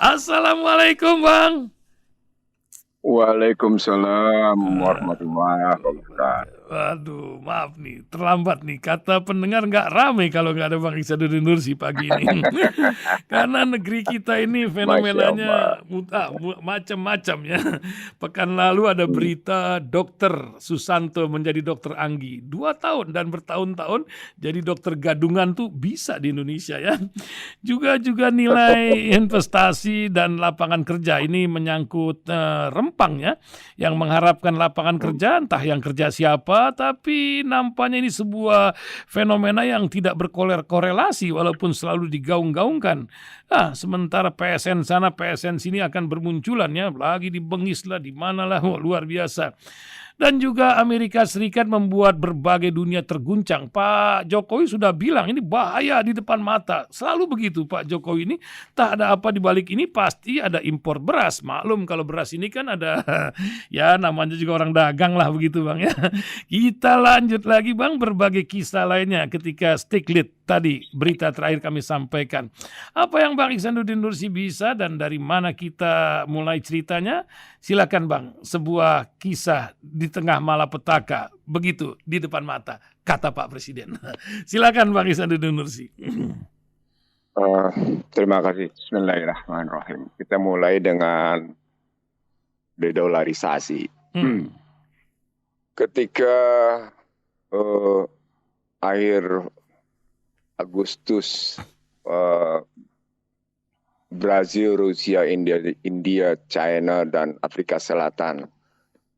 Assalamualaikum Bang. Waalaikumsalam warahmatullahi wabarakatuh. Waduh, maaf nih, terlambat nih. Kata pendengar nggak rame kalau nggak ada Bang Ihsanuddin Nursi pagi ini. Karena negeri kita ini Masya Allah. fenomenanya macam-macam ya. Pekan lalu ada Hmm. berita Dokter Susanto menjadi Dokter Anggi. 2 tahun dan bertahun-tahun jadi dokter gadungan tuh bisa di Indonesia ya. Juga nilai investasi dan lapangan kerja ini menyangkut Rempang ya, yang mengharapkan lapangan Hmm. kerja, entah yang kerja siapa, tapi nampaknya ini sebuah fenomena yang tidak berkorelasi walaupun selalu digaung-gaungkan. Sementara PSN sana, PSN sini akan bermunculan ya, lagi di Bengis lah, di mana lah, luar biasa. Dan juga Amerika Serikat membuat berbagai dunia terguncang. Pak Jokowi sudah bilang ini bahaya di depan mata. Selalu begitu Pak Jokowi ini. Tak ada apa di balik ini, pasti ada impor beras. Maklum kalau beras ini kan ada ya namanya juga orang dagang lah begitu Bang ya. Kita lanjut lagi Bang, berbagai kisah lainnya ketika Stiklit tadi berita terakhir kami sampaikan. Apa yang Bang Ihsanuddin Nursi bisa dan dari mana kita mulai ceritanya? Silakan Bang, sebuah kisah di tengah malapetaka, begitu di depan mata, kata Pak Presiden. Silakan Bang Ihsanuddin Nursi. Eh, Terima kasih. Bismillahirrahmanirrahim. Kita mulai dengan dedolarisasi. Ketika eh, akhir Agustus, eh, Brazil, Rusia, India, China, dan Afrika Selatan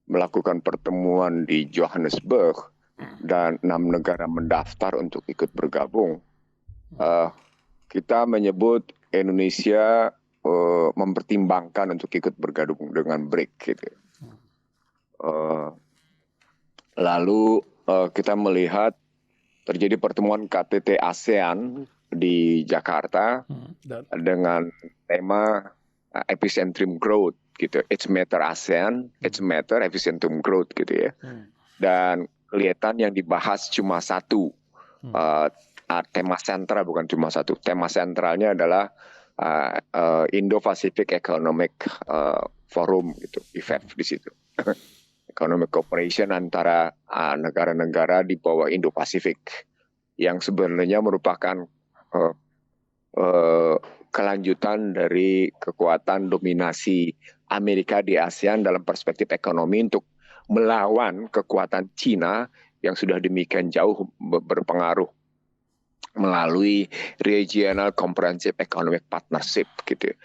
melakukan pertemuan di Johannesburg dan 6 negara mendaftar untuk ikut bergabung. Kita menyebut Indonesia mempertimbangkan untuk ikut bergabung dengan BRIC gitu. Lalu kita melihat terjadi pertemuan KTT ASEAN di Jakarta dengan tema epicentrum growth gitu. It's matter ASEAN, it's matter epicentrum growth gitu ya. Dan kelihatan yang dibahas cuma satu. Tema sentral bukan cuma satu. Tema sentralnya adalah Indo-Pacific Economic Forum gitu, IPEF di situ. Economic Cooperation antara negara-negara di bawah Indo-Pasifik yang sebenarnya merupakan kelanjutan dari kekuatan dominasi Amerika di ASEAN dalam perspektif ekonomi untuk melawan kekuatan Cina yang sudah demikian jauh berpengaruh melalui Regional Comprehensive Economic Partnership gitu.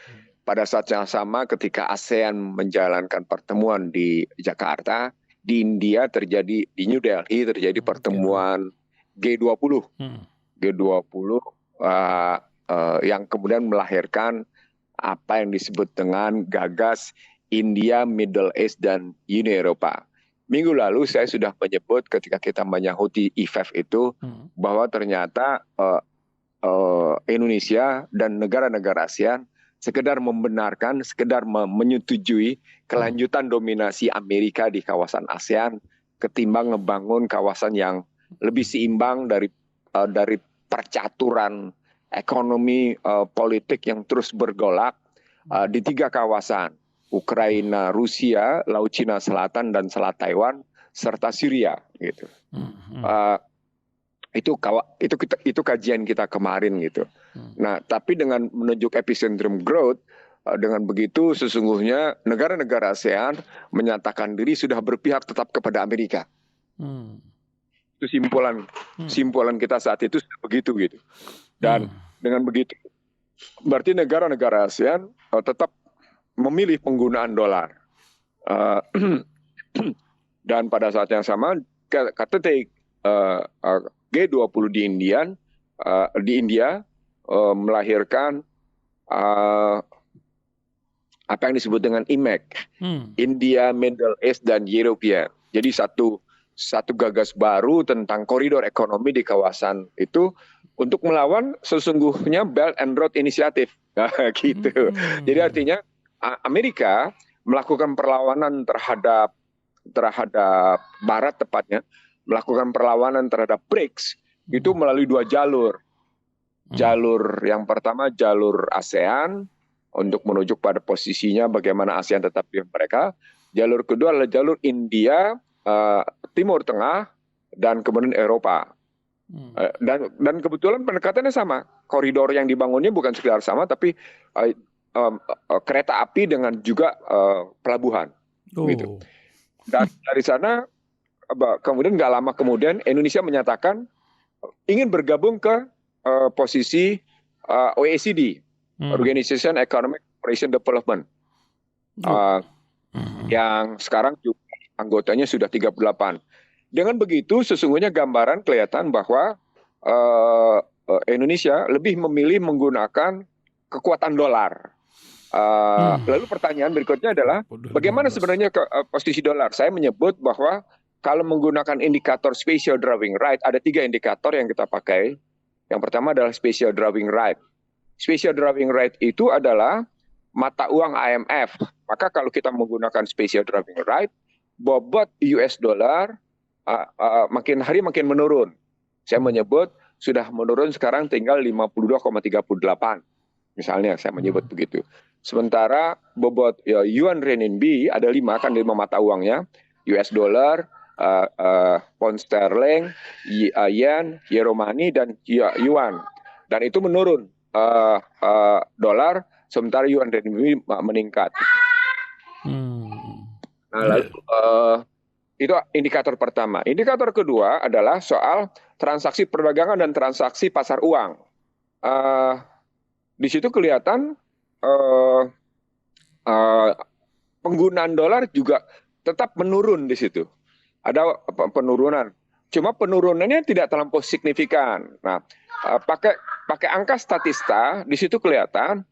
Pada saat yang sama ketika ASEAN menjalankan pertemuan di Jakarta, di India terjadi, di New Delhi terjadi pertemuan G20. G20 yang kemudian melahirkan apa yang disebut dengan gagas India, Middle East, dan Uni Eropa. Minggu lalu saya sudah menyebut ketika kita menyahuti IPEF itu bahwa ternyata Indonesia dan negara-negara ASEAN sekedar membenarkan, sekedar menyetujui kelanjutan dominasi Amerika di kawasan ASEAN ketimbang ngebangun kawasan yang lebih seimbang dari percaturan ekonomi politik yang terus bergolak di 3 kawasan. Ukraina, Rusia, Laut Cina Selatan dan Selat Taiwan serta Syria gitu. Itu kajian kita kemarin gitu. Nah, tapi dengan menunjuk epicentrum growth, dengan begitu sesungguhnya negara-negara ASEAN menyatakan diri sudah berpihak tetap kepada Amerika. Itu simpulan kita saat itu begitu gitu. Dan dengan begitu berarti negara-negara ASEAN tetap memilih penggunaan dolar. Dan pada saat yang sama KTT G20 di India melahirkan apa yang disebut dengan IMEC, India, Middle East, dan Eropa. Jadi satu gagas baru tentang koridor ekonomi di kawasan itu untuk melawan sesungguhnya Belt and Road Initiative gitu. Jadi artinya Amerika melakukan perlawanan terhadap Barat tepatnya, melakukan perlawanan terhadap BRICS itu melalui 2 jalur. Jalur yang pertama jalur ASEAN, untuk menuju pada posisinya bagaimana ASEAN tetap di mereka. Jalur kedua adalah jalur India, Timur Tengah, dan kemudian Eropa. Dan kebetulan pendekatannya sama. Koridor yang dibangunnya bukan sekedar sama, tapi kereta api dengan juga pelabuhan. Gitu. Dan dari sana, kemudian nggak lama kemudian Indonesia menyatakan ingin bergabung ke posisi OECD, Organization Economic Cooperation Development, yang sekarang juga anggotanya sudah 38. Dengan begitu sesungguhnya gambaran kelihatan bahwa Indonesia lebih memilih menggunakan kekuatan dolar. Lalu pertanyaan berikutnya adalah bagaimana sebenarnya posisi dolar? Saya menyebut bahwa kalau menggunakan indikator Special Drawing Right, ada 3 indikator yang kita pakai. Yang pertama adalah Special Drawing Right. Special Drawing Right itu adalah mata uang IMF. Maka kalau kita menggunakan Special Drawing Right, bobot US dollar makin hari makin menurun. Saya menyebut sudah menurun sekarang tinggal 52,38. Misalnya saya menyebut begitu. Sementara bobot yuan renminbi ada 5 mata uangnya. US dollar, pound sterling, yen, euro money, dan yuan. Dan itu menurun. Dolar, sementara yuan renminbi meningkat. Nah, lalu itu indikator pertama. Indikator kedua adalah soal transaksi perdagangan dan transaksi pasar uang. Di situ kelihatan penggunaan dolar juga tetap menurun di situ. Ada penurunan. Cuma penurunannya tidak terlampau signifikan. Nah, pakai angka statista di situ kelihatan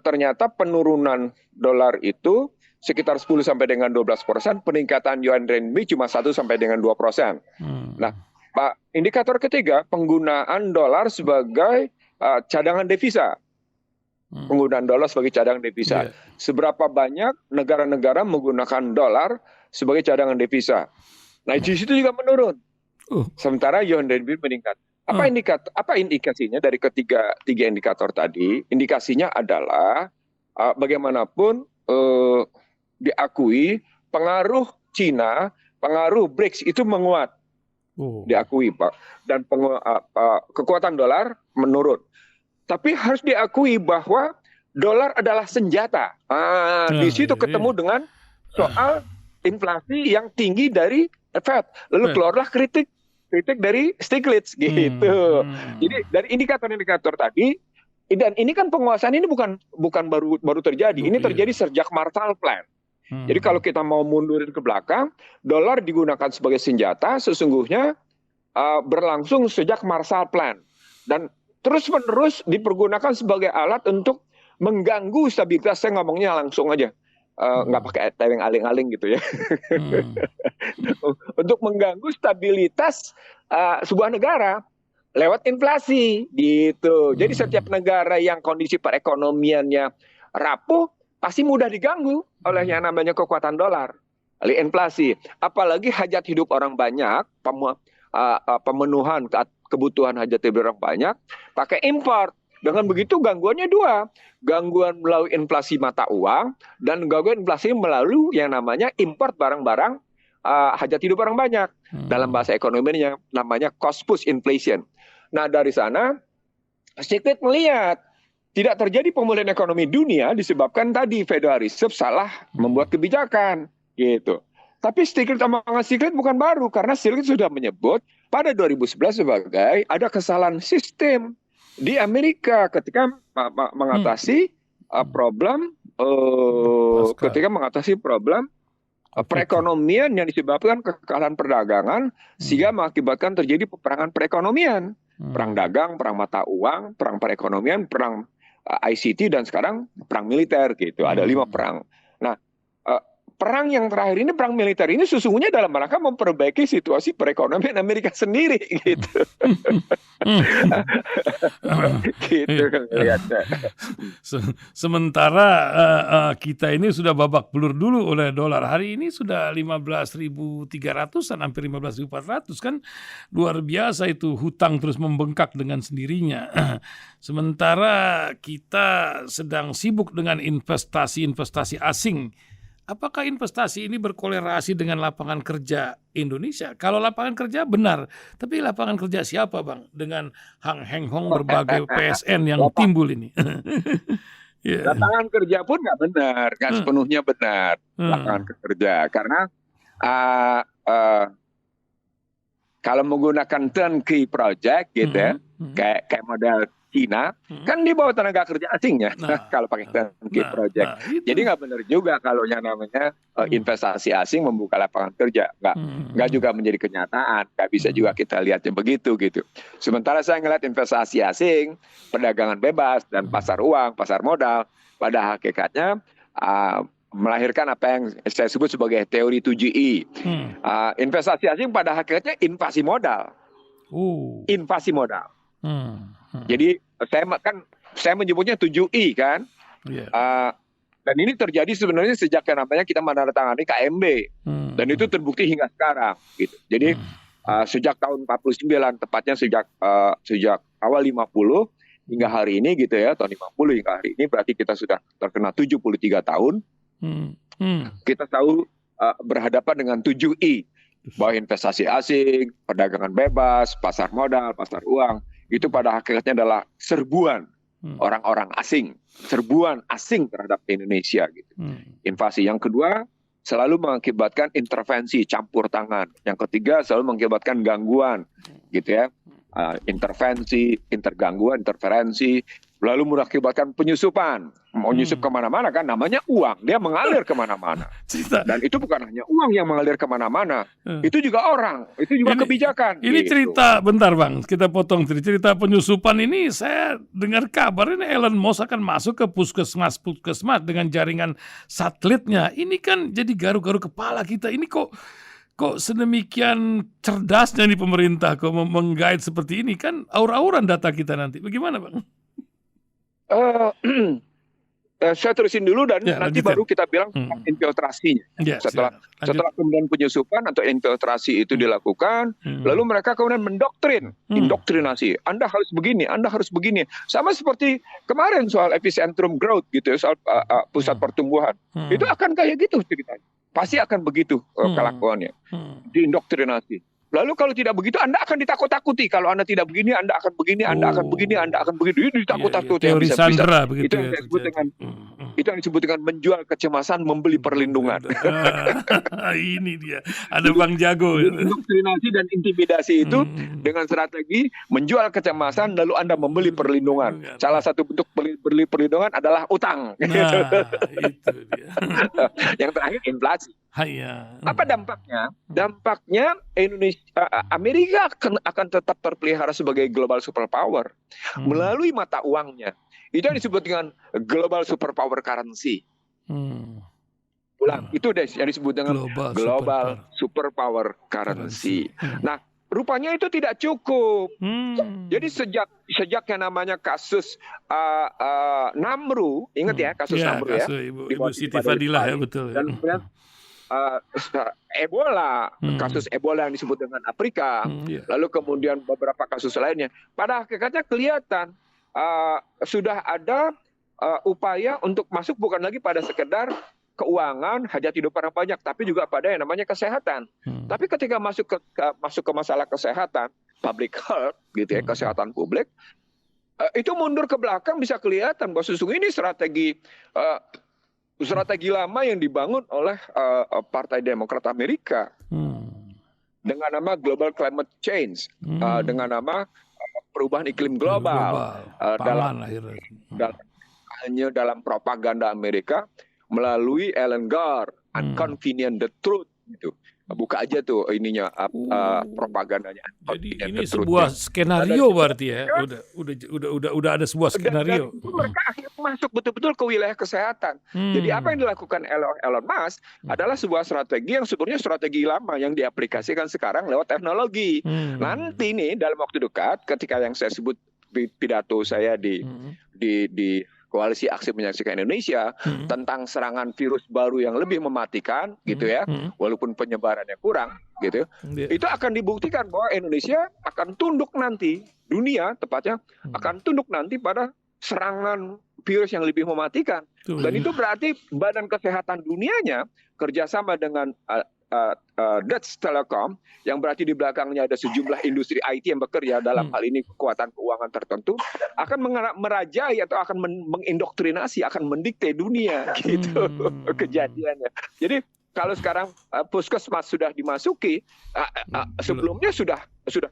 ternyata penurunan dolar itu sekitar 10 sampai dengan 12%, peningkatan yuan renminbi cuma 1 sampai dengan 2%. Nah, indikator ketiga, penggunaan dolar sebagai cadangan devisa. Penggunaan dolar sebagai cadangan devisa. Seberapa banyak negara-negara menggunakan dolar sebagai cadangan devisa. Nah, di situ juga menurun. Sementara yuan renminbi meningkat. Apa indikasinya dari tiga indikator tadi? Indikasinya adalah bagaimanapun diakui pengaruh Cina, pengaruh BRICS itu menguat. Diakui, Pak. Dan kekuatan dolar menurun. Tapi harus diakui bahwa dolar adalah senjata. Di situ ketemu dengan soal inflasi yang tinggi dari Fed. Lalu keluarlah kritik dari Stiglitz gitu. Jadi dari indikator-indikator tadi, dan ini kan penguasaan ini bukan baru terjadi. Ini terjadi sejak Marshall Plan. Jadi kalau kita mau mundurin ke belakang, dolar digunakan sebagai senjata sesungguhnya berlangsung sejak Marshall Plan. Dan terus-menerus dipergunakan sebagai alat untuk mengganggu stabilitas. Saya ngomongnya langsung aja. Nggak pakai teweng aling-aling gitu ya. Untuk mengganggu stabilitas sebuah negara lewat inflasi gitu. Jadi setiap negara yang kondisi perekonomiannya rapuh pasti mudah diganggu oleh yang namanya kekuatan dolar, oleh inflasi. Apalagi hajat hidup orang banyak, pemenuhan kebutuhan hajat hidup orang banyak, pakai impor. Dengan begitu gangguannya dua, gangguan melalui inflasi mata uang dan gangguan inflasi melalui yang namanya import barang-barang hajat hidup orang banyak. Dalam bahasa ekonominya namanya cost push inflation. Nah dari sana Stiglitz melihat tidak terjadi pemulihan ekonomi dunia disebabkan tadi Federal Reserve salah membuat kebijakan gitu. Tapi Stiglitz bukan baru karena Stiglitz sudah menyebut pada 2011 sebagai ada kesalahan sistem di Amerika ketika mengatasi problem perekonomian yang disebabkan kekalahan perdagangan sehingga mengakibatkan terjadi peperangan perekonomian, perang dagang, perang mata uang, perang perekonomian, perang ICT dan sekarang perang militer gitu. Ada 5 perang. Nah, perang yang terakhir ini, perang militer ini sesungguhnya dalam rangka memperbaiki situasi perekonomian Amerika sendiri gitu. Gitu ngelihatnya. Sementara kita ini sudah babak belur dulu oleh dolar. Hari ini sudah 15.300-an, hampir 15.400 kan. Luar biasa itu, hutang terus membengkak dengan sendirinya. Sementara kita sedang sibuk dengan investasi asing. Apakah investasi ini berkolerasi dengan lapangan kerja Indonesia? Kalau lapangan kerja benar, tapi lapangan kerja siapa, Bang? Dengan Hang Heng Hong berbagai PSN yang timbul ini. Yeah. Lapangan kerja pun nggak benar, nggak sepenuhnya benar lapangan kerja. Karena kalau menggunakan turnkey project gitu ya, kayak model Cina, kan di bawah tenaga kerja asingnya kalau pakai turnkey project. Jadi nggak benar juga kalau yang namanya investasi asing membuka lapangan kerja. Nggak juga menjadi kenyataan. Nggak bisa juga kita lihatnya begitu gitu. Sementara saya ngeliat investasi asing, perdagangan bebas dan pasar uang, pasar modal, pada hakikatnya melahirkan apa yang saya sebut sebagai teori 7I. Investasi asing pada hakikatnya invasi modal. Invasi modal. Jadi saya menyebutnya 7I kan. Dan ini terjadi sebenarnya sejak yang namanya kita menandatangani KMB. Dan itu terbukti hingga sekarang gitu. Jadi sejak tahun 49, tepatnya sejak awal 50 hingga hari ini gitu ya, tahun 50 hingga hari ini berarti kita sudah terkena 73 tahun. Kita tahu berhadapan dengan 7I, bahwa investasi asing, perdagangan bebas, pasar modal, pasar uang, itu pada hakikatnya adalah serbuan orang-orang asing, serbuan asing terhadap Indonesia gitu. Invasi yang kedua selalu mengakibatkan intervensi, campur tangan. Yang ketiga selalu mengakibatkan gangguan gitu ya. Intervensi, interferensi, lalu mengakibatkan penyusupan. Mau nyusup kemana-mana kan, namanya uang, dia mengalir kemana-mana. Dan itu bukan hanya uang yang mengalir kemana-mana, itu juga orang, itu juga kebijakan. Ini gitu. Cerita, bentar Bang, kita potong cerita penyusupan ini. Saya dengar kabar ini Elon Musk akan masuk ke puskesmas dengan jaringan satelitnya. Ini kan jadi garu-garu kepala kita. Ini kok sedemikian cerdasnya nih pemerintah kok menggait seperti ini, kan aur-auran data kita nanti. Bagaimana Bang? Saya terusin dulu dan nanti baru kita bilang infiltrasinya. Setelah kemudian penyusupan atau infiltrasi itu dilakukan, lalu mereka kemudian mendoktrin, indoktrinasi. Anda harus begini, Anda harus begini. Sama seperti kemarin soal epicentrum growth gitu, soal pusat pertumbuhan. Itu akan kayak gitu ceritanya. Pasti akan begitu kelakuannya. Diindoktrinasi. Lalu kalau tidak begitu, Anda akan ditakut-takuti. Kalau Anda tidak begini, Anda akan begini, Anda akan begini, Anda akan begini. Ini ditakut-takuti. Teori Sandra begitu. Itu yang disebut dengan menjual kecemasan, membeli perlindungan. Ini dia. Ada Bang Jago. Indoktrinasi dan intimidasi itu dengan strategi menjual kecemasan, lalu Anda membeli perlindungan. Salah satu bentuk beli perlindungan adalah utang. Itu dia. Yang terakhir inflasi. Apa dampaknya? Dampaknya Amerika akan tetap terpelihara sebagai global superpower melalui mata uangnya. Itu yang disebut dengan global superpower currency. Itu deh yang disebut dengan global superpower currency. Nah, rupanya itu tidak cukup. Jadi sejak yang namanya kasus Namru, ingat ya kasus Namru ya, Ibu Siti Fadilah ya, betul. Dan kemudian Ebola, kasus Ebola yang disebut dengan Afrika, lalu kemudian beberapa kasus lainnya. Pada hakikatnya kelihatan sudah ada upaya untuk masuk bukan lagi pada sekedar keuangan, hajat hidup orang banyak, tapi juga pada yang namanya kesehatan. Tapi ketika masuk ke masalah kesehatan, public health, gitu ya, kesehatan publik, itu mundur ke belakang bisa kelihatan bahwa sesungguhnya ini strategi lama yang dibangun oleh Partai Demokrat Amerika dengan nama Global Climate Change, dengan nama perubahan iklim global, dalam propaganda Amerika melalui Alan Gore, Unconvenient the Truth gitu. Buka aja tuh ininya Oh, propagandanya. jadi ini The sebuah Truth. skenario berarti ya. Dan Udah ada sebuah dan skenario. itu mereka akhirnya masuk betul-betul ke wilayah kesehatan. Jadi apa Hmm. yang dilakukan Elon Musk adalah sebuah strategi yang sebenarnya strategi lama yang diaplikasikan sekarang lewat teknologi. Hmm. Nanti nih dalam waktu dekat, ketika yang saya sebut pidato saya Hmm. di Koalisi Aksi Menyaksikan Indonesia Hmm. tentang serangan virus baru yang lebih mematikan, gitu ya, Hmm. walaupun penyebarannya kurang, gitu, Ya. itu akan dibuktikan bahwa Indonesia akan tunduk nanti, dunia tepatnya akan tunduk nanti pada serangan virus yang lebih mematikan. Tuh, Dan ya. itu berarti Badan Kesehatan Dunianya kerjasama dengan Dutch Telecom, yang berarti di belakangnya ada sejumlah industri IT yang bekerja dalam hal ini kekuatan keuangan tertentu, akan merajai atau akan mengindoktrinasi, akan mendikte dunia gitu kejadiannya. Jadi kalau sekarang puskesmas sudah dimasuki, sebelumnya sudah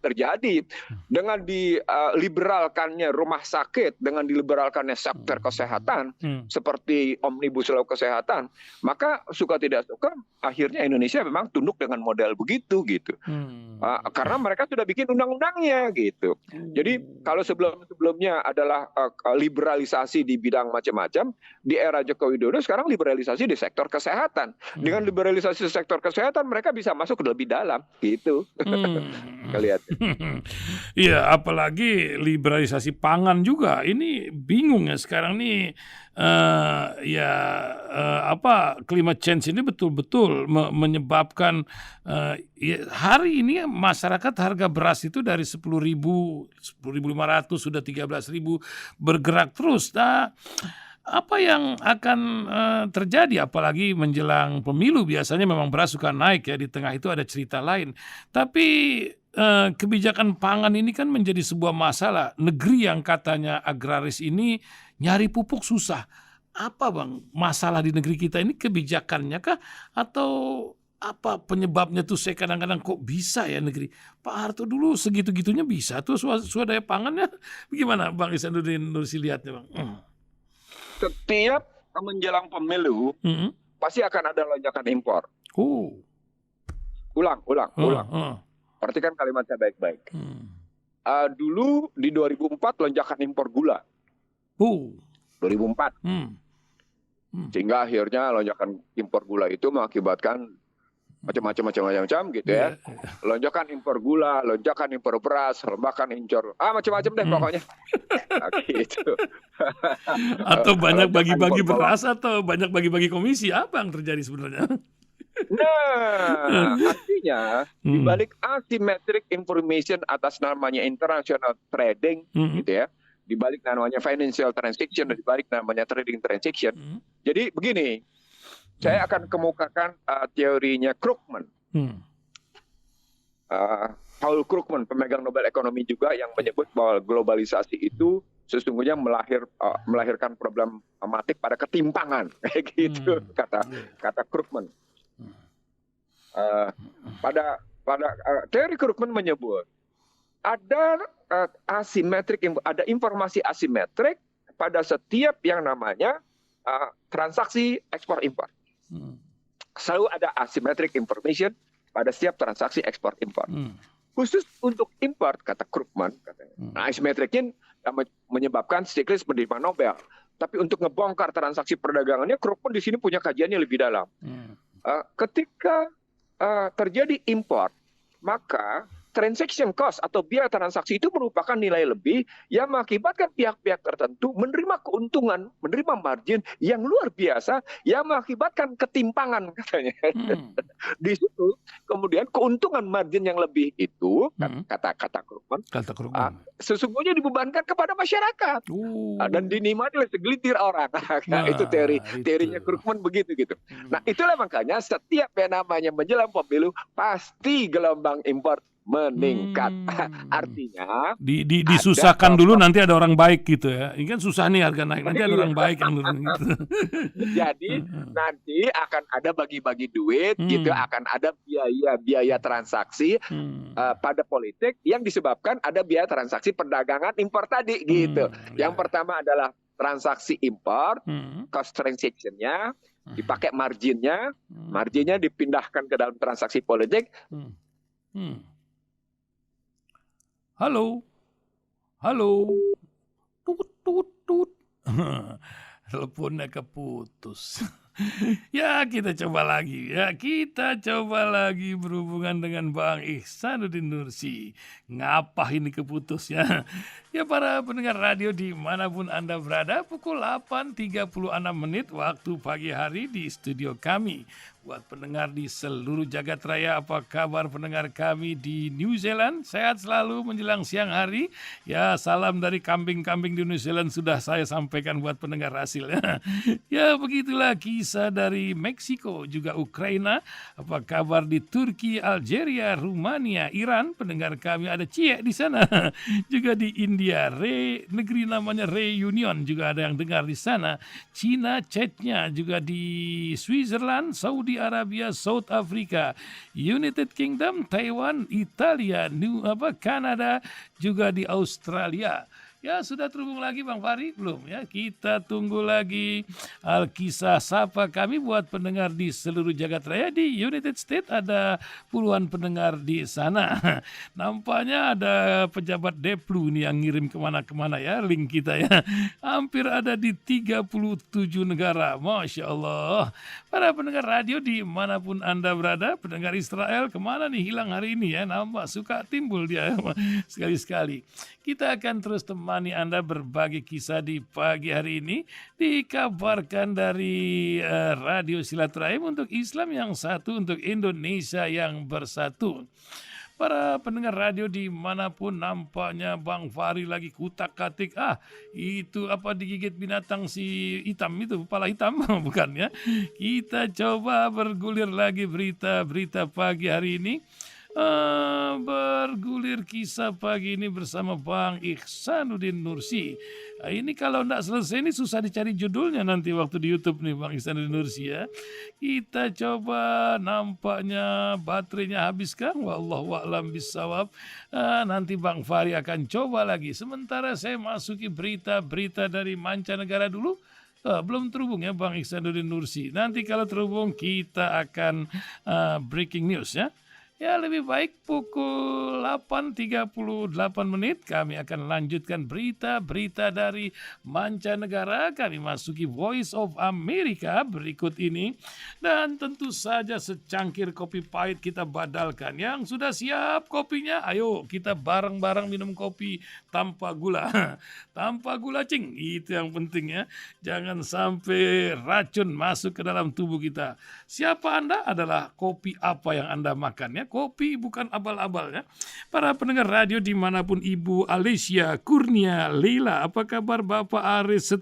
terjadi dengan diliberalkannya rumah sakit, dengan diliberalkannya sektor kesehatan seperti Omnibus Law kesehatan, maka suka tidak suka akhirnya Indonesia memang tunduk dengan model begitu gitu. Karena mereka sudah bikin undang-undangnya gitu. Jadi kalau sebelumnya adalah liberalisasi di bidang macam-macam, di era Joko Widodo sekarang liberalisasi di sektor kesehatan. Dengan liberalisasi sektor kesehatan mereka bisa masuk lebih dalam gitu. Lihat. Iya, apalagi liberalisasi pangan juga. Ini bingung ya sekarang nih, climate change ini betul-betul menyebabkan ya, hari ini masyarakat harga beras itu dari 10.000, 10.500 sudah 13.000 bergerak terus. Nah, apa yang akan terjadi apalagi menjelang pemilu? Biasanya memang beras suka naik ya, di tengah itu ada cerita lain. Tapi kebijakan pangan ini kan menjadi sebuah masalah. Negeri yang katanya agraris ini nyari pupuk susah. Apa Bang masalah di negeri kita ini, kebijakannya kah atau apa penyebabnya tuh? Saya kadang-kadang kok bisa ya negeri Pak Harto dulu segitu-gitunya bisa tuh swadaya pangannya. Bagaimana Bang Ihsanuddin Nursi lihatnya Bang? Setiap menjelang pemilu pasti akan ada lonjakan impor. Ulang. Perhatikan kalimat saya baik-baik. Dulu di 2004 lonjakan impor gula. 2004. Sehingga akhirnya lonjakan impor gula itu mengakibatkan macam-macam gitu ya. Lonjakan impor gula, lonjakan impor beras, lonjakan impor macam-macam deh pokoknya. Gitu. Atau banyak bagi-bagi beras atau banyak bagi-bagi komisi, apa yang terjadi sebenarnya? Nah, artinya di balik asymmetric information atas namanya international trading, gitu ya, di balik namanya financial transaction, di balik namanya trading transaction. Jadi begini, saya akan kemukakan teorinya Krugman. Paul Krugman, pemegang Nobel Ekonomi juga, yang menyebut bahwa globalisasi itu sesungguhnya melahirkan problematik pada ketimpangan, kayak gitu kata Krugman. Pada teori Krugman menyebut ada ada informasi asimetrik pada setiap yang namanya transaksi ekspor impor. Selalu ada asymmetric information pada setiap transaksi ekspor impor. Khusus untuk impor, kata Krugman, asimetriknya menyebabkan siklus penerimaan Nobel. Tapi untuk ngebongkar transaksi perdagangannya, Krugman di sini punya kajiannya lebih dalam. Ketika terjadi impor, maka transaction cost atau biaya transaksi itu merupakan nilai lebih yang mengakibatkan pihak-pihak tertentu menerima keuntungan, menerima margin yang luar biasa yang mengakibatkan ketimpangan, katanya. Di situ kemudian keuntungan margin yang lebih itu, kata Krugman, sesungguhnya dibebankan kepada masyarakat dan dinikmati oleh segelintir orang. Itu teorinya Krugman begitu gitu. Nah, itulah makanya setiap yang namanya menjelang pemilu pasti gelombang impor meningkat. Artinya disusahkan dulu, nanti ada orang baik gitu ya. Ini kan susah nih harga naik, nanti ada orang baik yang turun gitu. Jadi nanti akan ada bagi-bagi duit gitu, akan ada biaya transaksi pada politik yang disebabkan ada biaya transaksi perdagangan impor tadi gitu. Yang pertama adalah transaksi import, cost transaction-nya, dipakai marginnya, marginnya dipindahkan ke dalam transaksi politik. Halo, halo, tut. Teleponnya keputus. Ya kita coba lagi berhubungan dengan Bang Ihsanuddin Nursi. Ngapa ini keputusnya? Ya para pendengar radio dimanapun Anda berada, pukul 8.36 waktu pagi hari di studio kami. Buat pendengar di seluruh jagat raya, apa kabar pendengar kami di New Zealand? Sehat selalu menjelang siang hari. Ya salam dari kambing-kambing di New Zealand sudah saya sampaikan buat pendengar hasilnya. Ya begitulah kisah dari Meksiko juga Ukraina. Apa kabar di Turki, Algeria, Rumania, Iran? Pendengar kami ada Cie di sana. Juga di India, negeri namanya Reunion juga ada yang dengar di sana. Cina, Chechnya juga di Switzerland, Saudi Arabia, South Africa, United Kingdom, Taiwan, Italia, Kanada, juga di Australia. Ya sudah terhubung lagi Bang Fahri? Belum ya, kita tunggu lagi Alkisah Sapa kami buat pendengar di seluruh jagat raya. Di United States ada puluhan pendengar di sana. Nampaknya ada pejabat Deplu nih yang ngirim kemana-kemana ya link kita ya. Hampir ada di 37 negara. Masya Allah. Para pendengar radio dimanapun Anda berada, pendengar Israel kemana nih hilang hari ini ya. Nampak suka timbul dia sekali-sekali. Kita akan terus temani Anda berbagi kisah di pagi hari ini. Dikabarkan dari Radio Silaturahim untuk Islam yang satu, untuk Indonesia yang bersatu. Para pendengar radio dimanapun nampaknya Bang Fahri lagi kutak-katik. Itu apa digigit binatang si hitam itu, kepala hitam bukan ya. Kita coba bergulir lagi berita-berita pagi hari ini. Bergulir kisah pagi ini bersama Bang Ihsanuddin Nursi. Ini kalau tidak selesai ini susah dicari judulnya nanti waktu di YouTube nih Bang Ihsanuddin Nursi ya. Kita coba, nampaknya baterainya habiskah? Wallahu a'lam bissawab. Nanti Bang Fahri akan coba lagi. Sementara saya masuki berita-berita dari mancanegara dulu. Belum terhubung ya Bang Ihsanuddin Nursi. Nanti kalau terhubung kita akan breaking news ya. Ya lebih baik pukul 8.38 kami akan lanjutkan berita-berita dari mancanegara. Kami masuki Voice of America berikut ini. Dan tentu saja secangkir kopi pahit kita badalkan. Yang sudah siap kopinya, ayo kita bareng-bareng minum kopi tanpa gula. Tanpa gula cing, itu yang penting ya. Jangan sampai racun masuk ke dalam tubuh kita. Siapa Anda adalah kopi apa yang Anda makan ya. Kopi bukan abal-abal ya. Para pendengar radio dimanapun Ibu Alicia Kurnia Leila, apa kabar Bapak Aris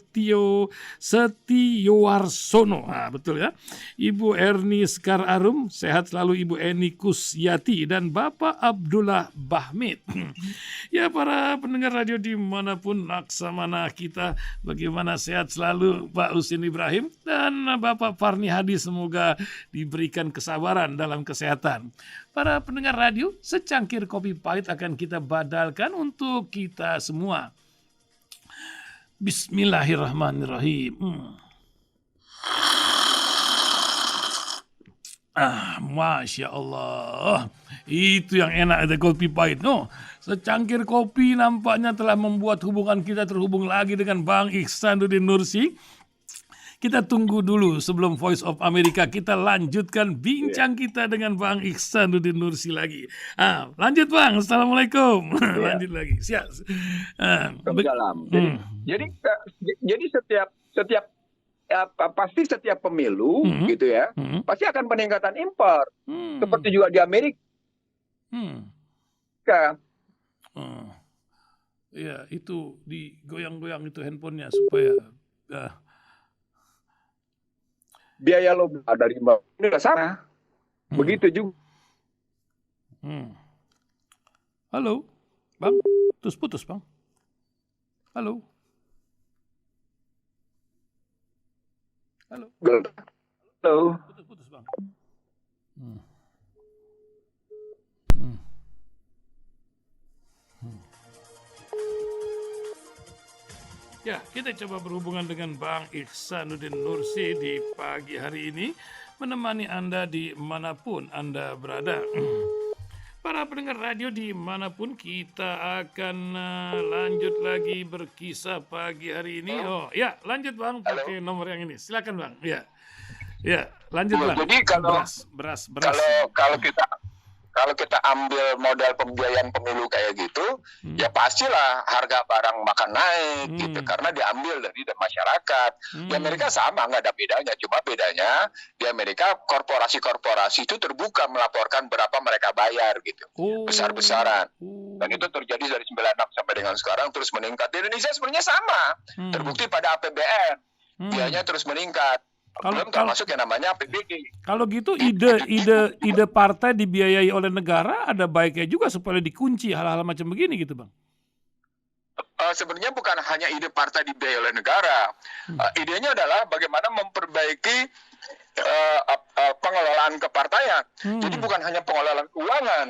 Setiowarsono? Betul ya. Ibu Erni Skar Arum, sehat selalu Ibu Eni Kusyati dan Bapak Abdullah Bahmid. Ya para pendengar radio dimanapun laksamana kita, bagaimana sehat selalu Pak Husin Ibrahim dan Bapak Farni Hadi, semoga diberikan kesabaran dalam kesehatan. Para pendengar radio, secangkir kopi pahit akan kita badalkan untuk kita semua. Bismillahirrahmanirrahim. Masya Allah. Itu yang enak ada kopi pahit. Secangkir kopi nampaknya telah membuat hubungan kita terhubung lagi dengan Bang Ihsanuddin Nursi. Kita tunggu dulu sebelum Voice of America, kita lanjutkan bincang kita dengan Bang Ihsanuddin Nursi lagi. Lanjut Bang, Assalamualaikum. Lanjut lagi. Siap. Jadi pasti setiap pemilu gitu ya, pasti akan peningkatan impor. Seperti juga di Amerika. Ya, itu digoyang-goyang itu handphonenya supaya biaya lobby dari Mbak ini nggak sama. Begitu juga. Halo, Bang. Terus putus, Bang. Halo. Halo. Halo. Putus, Bang. Ya, kita coba berhubungan dengan Bang Ihsanuddin Nursi di pagi hari ini, menemani Anda dimanapun Anda berada. Para pendengar radio dimanapun, kita akan lanjut lagi berkisah pagi hari ini. Oh ya, lanjut Bang, pakai nomor yang ini. Silakan Bang. Ya, lanjut Bang. Jadi beras. Kalau kita ambil modal pembiayaan pemilu kayak gitu, ya pastilah harga barang makan naik gitu, karena diambil dari masyarakat. Di Amerika sama, nggak ada bedanya. Cuma bedanya di Amerika korporasi-korporasi itu terbuka melaporkan berapa mereka bayar gitu, besar-besaran. Dan itu terjadi dari 96 sampai dengan sekarang terus meningkat. Di Indonesia sebenarnya sama, terbukti pada APBN, biayanya terus meningkat. Belum termasuk yang namanya APBD. Kalau gitu ide partai dibiayai oleh negara ada baiknya juga supaya dikunci hal-hal macam begini gitu Bang. Sebenarnya bukan hanya ide partai dibiayai oleh negara. Idenya adalah bagaimana memperbaiki pengelolaan kepartaian. Jadi bukan hanya pengelolaan keuangan.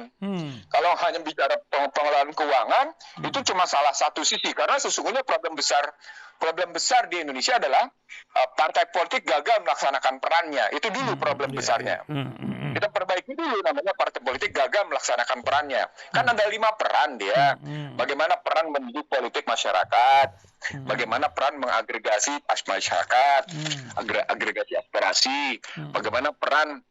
Kalau hanya bicara pengelolaan keuangan, itu cuma salah satu sisi. Karena sesungguhnya problem besar di Indonesia adalah partai politik gagal melaksanakan perannya. Itu dulu problem besarnya. Kita perbaiki dulu, namanya partai politik gagal melaksanakan perannya. Kan ada 5 peran dia. Bagaimana peran mendidik politik masyarakat, bagaimana peran mengagregasi masyarakat, agregasi aspirasi, bagaimana peran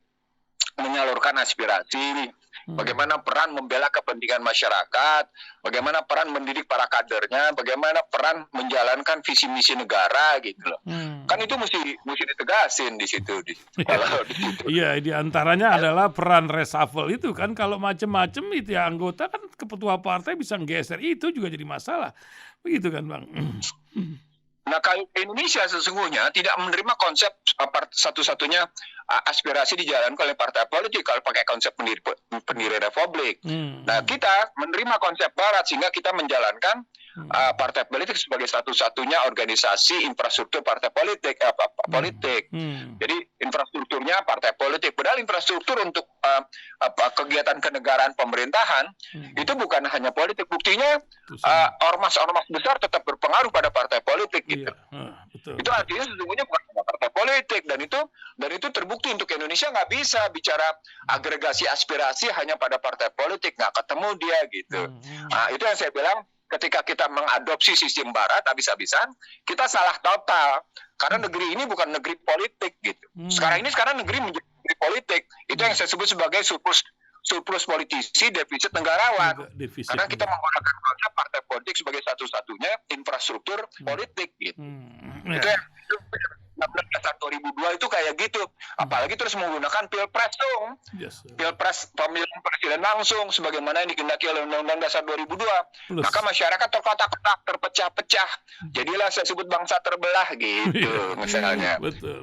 menyalurkan aspirasi, bagaimana peran membela kepentingan masyarakat, bagaimana peran mendidik para kadernya, bagaimana peran menjalankan visi misi negara gitu loh. Kan itu mesti ditegasin di situ. Iya, di antaranya adalah peran reshuffle itu kan, kalau macam-macam itu ya anggota kan ketua partai bisa nggeser, itu juga jadi masalah. Begitu kan Bang? Nah, kalau Indonesia sesungguhnya tidak menerima konsep satu-satunya aspirasi dijalankan oleh partai politik kalau pakai konsep pendiri republik. Nah, kita menerima konsep barat sehingga kita menjalankan partai politik sebagai satu-satunya organisasi infrastruktur partai politik. Jadi infrastrukturnya partai politik. Padahal infrastruktur untuk kegiatan kenegaraan pemerintahan itu bukan hanya politik. Buktinya ormas-ormas besar tetap berpengaruh pada partai politik. Gitu. Betul. Itu artinya sesungguhnya bukan partai politik, dan itu terbukti untuk Indonesia. Nggak bisa bicara agregasi aspirasi hanya pada partai politik, nggak ketemu dia gitu. Nah, itu yang saya bilang, ketika kita mengadopsi sistem barat habis-habisan, kita salah total, karena negeri ini bukan negeri politik gitu. Sekarang negeri menjadi negeri politik. Itu yang saya sebut sebagai surplus politisi, defisit negarawan. Karena kita menggunakan konsep partai politik sebagai satu-satunya infrastruktur politik gitu. Itu yang 2002 itu kayak gitu. Apalagi terus menggunakan pilpres dong. Pilpres pemilihan presiden langsung sebagaimana yang dikehendaki oleh Undang-Undang Dasar 2002. Maka masyarakat terkotak-kotak, terpecah-pecah. Jadilah saya sebut bangsa terbelah gitu misalnya. Betul.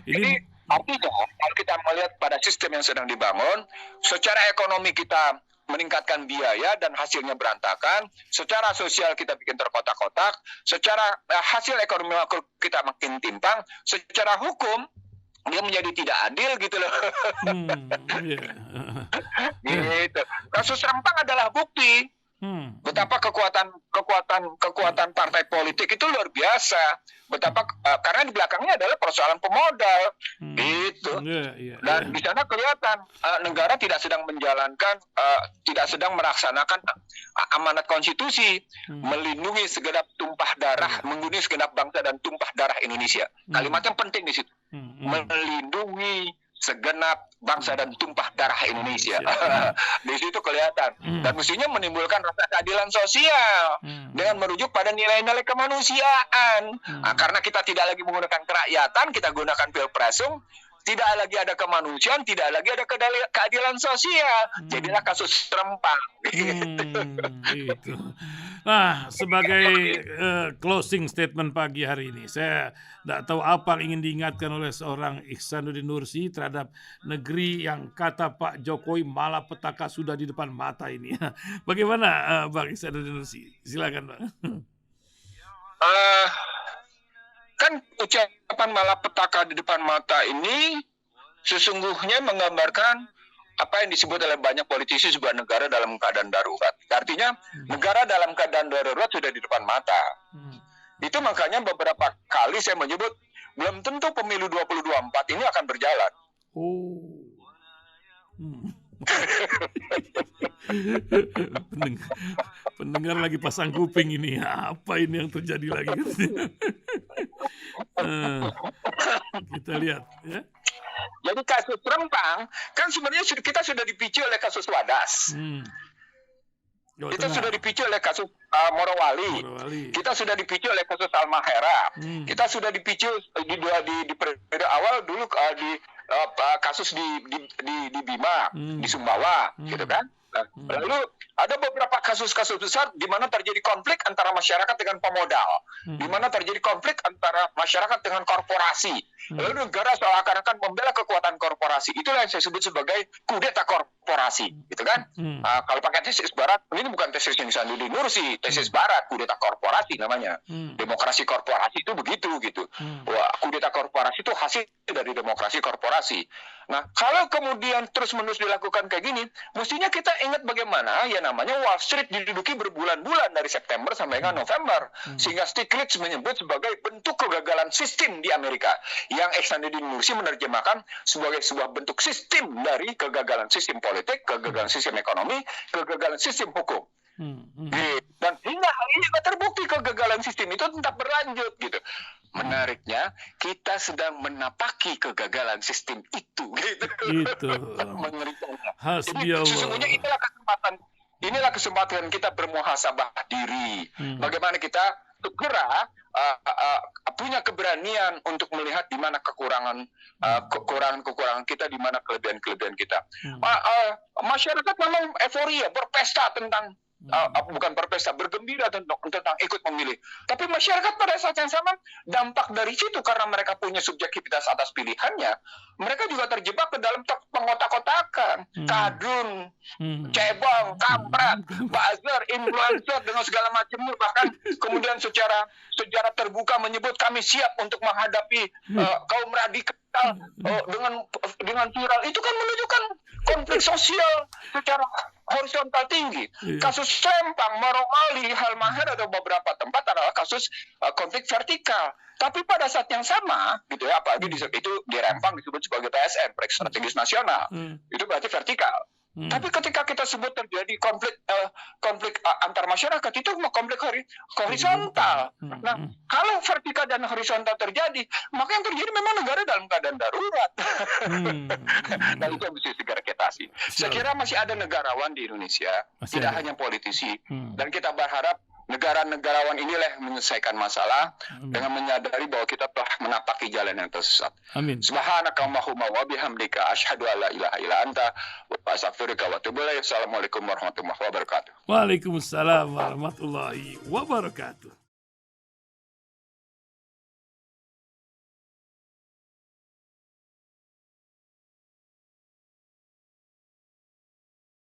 Jadi artinya kalau kita melihat pada sistem yang sedang dibangun, secara ekonomi kita meningkatkan biaya dan hasilnya berantakan, secara sosial kita bikin terkotak-kotak, secara hasil ekonomi kita makin timpang, secara hukum dia menjadi tidak adil gitu loh. Gitu. Kasus Rempang adalah bukti betapa kekuatan partai politik itu luar biasa. Betapa karena di belakangnya adalah persoalan pemodal, gitu. Dan di sana kelihatan negara tidak sedang menjalankan, tidak sedang melaksanakan amanat konstitusi, melindungi segenap tumpah darah, melindungi segenap bangsa dan tumpah darah Indonesia. Kalimat yang penting di situ, melindungi segenap bangsa dan tumpah darah Indonesia. Di situ kelihatan. Dan mestinya menimbulkan rasa keadilan sosial dengan merujuk pada nilai-nilai kemanusiaan. Karena kita tidak lagi menggunakan kerakyatan, kita gunakan pilpresum, tidak lagi ada kemanusiaan, tidak lagi ada keadilan sosial. Jadilah kasus Rempang. Gitu. Nah, sebagai closing statement pagi hari ini, saya tidak tahu apa yang ingin diingatkan oleh seorang Ihsanuddin Nursi terhadap negeri yang kata Pak Jokowi malapetaka sudah di depan mata ini. Bagaimana Bang Ihsanuddin Nursi? Silakan Bang. Kan ucapan malapetaka di depan mata ini sesungguhnya menggambarkan apa yang disebut oleh banyak politisi sebuah negara dalam keadaan darurat. Artinya negara dalam keadaan darurat sudah di depan mata. Itu makanya beberapa kali saya menyebut belum tentu pemilu 2024 ini akan berjalan. Oh. Pendengar lagi pasang kuping ini. Apa ini yang terjadi lagi? Kita lihat ya. Jadi kasus Rempang kan sebenarnya kita sudah dipicu oleh kasus Wadas. Jawa Kita Tengah. sudah dipicu oleh kasus Morowali. Kita sudah dipicu oleh kasus Halmahera. Kita sudah dipicu di periode awal dulu kasus di Bima, di Sumbawa, gitu kan. Lalu ada beberapa kasus-kasus besar di mana terjadi konflik antara masyarakat dengan pemodal, di mana terjadi konflik antara masyarakat dengan korporasi. Lalu negara seakan-akan membela kekuatan korporasi. Itulah yang saya sebut sebagai kudeta korporasi, gitu kan? Kalau pakai tesis Barat, ini bukan tesis yang Sanudin Nursi, tesis Barat, kudeta korporasi namanya. Demokrasi korporasi itu begitu, gitu. Wah, kudeta korporasi itu hasil dari demokrasi korporasi. Nah, kalau kemudian terus-menerus dilakukan kayak gini, mestinya kita ingat bagaimana ya namanya Wall Street diduduki berbulan-bulan dari September sampai dengan November, sehingga Stiglitz menyebut sebagai bentuk kegagalan sistem di Amerika, yang Ihsanuddin Nursi menerjemahkan sebagai sebuah bentuk sistem dari kegagalan sistem politik, kegagalan sistem ekonomi, kegagalan sistem hukum. Dan hingga hari ini terbukti kegagalan sistem itu tetap berlanjut, gitu. Menariknya, kita sedang menapaki kegagalan sistem itu, gitu. Itu. Mengerikannya. Hasbi Jadi Allah. sesungguhnya inilah kesempatan kita bermuhasabah diri. Bagaimana kita segera punya keberanian untuk melihat di mana kekurangan kita, di mana kelebihan-kelebihan kita. Masyarakat memang euforia, berpesta tentang bukan berpesta, bergembira tentang ikut memilih. Tapi masyarakat pada saat yang sama, dampak dari situ karena mereka punya subjektivitas atas pilihannya, mereka juga terjebak ke dalam pengotak-kotakan, kadrun, cebong, kampret, buzzer, influencer dengan segala macamnya. Bahkan kemudian secara terbuka menyebut kami siap untuk menghadapi kaum radikal dengan viral. Itu kan menunjukkan konflik sosial secara horizontal tinggi. Kasus Rempang, Morowali, Halmahera atau beberapa tempat adalah kasus konflik vertikal. Tapi pada saat yang sama, gitu ya, apalagi itu di Rempang disebut sebagai PSN, proyek strategis nasional, itu berarti vertikal. Tapi ketika kita sebut terjadi konflik antar masyarakat, itu konflik horizontal. Nah, kalau vertikal dan horizontal terjadi, maka yang terjadi memang negara dalam keadaan darurat. Nah, itu yang mesti segera kita atasi. Saya kira masih ada negarawan di Indonesia, tidak hanya politisi. Dan kita berharap negara-negarawan inilah yang menyelesaikan masalah dengan menyadari bahwa kita telah menapaki jalan yang tersesat. Amin. Subhanakallahumma wa bihamdika asyhadu an la ilaha illa anta wa astaghfiruka wa atubu ilaik. Assalamualaikum warahmatullahi wabarakatuh. Waalaikumsalam warahmatullahi wabarakatuh.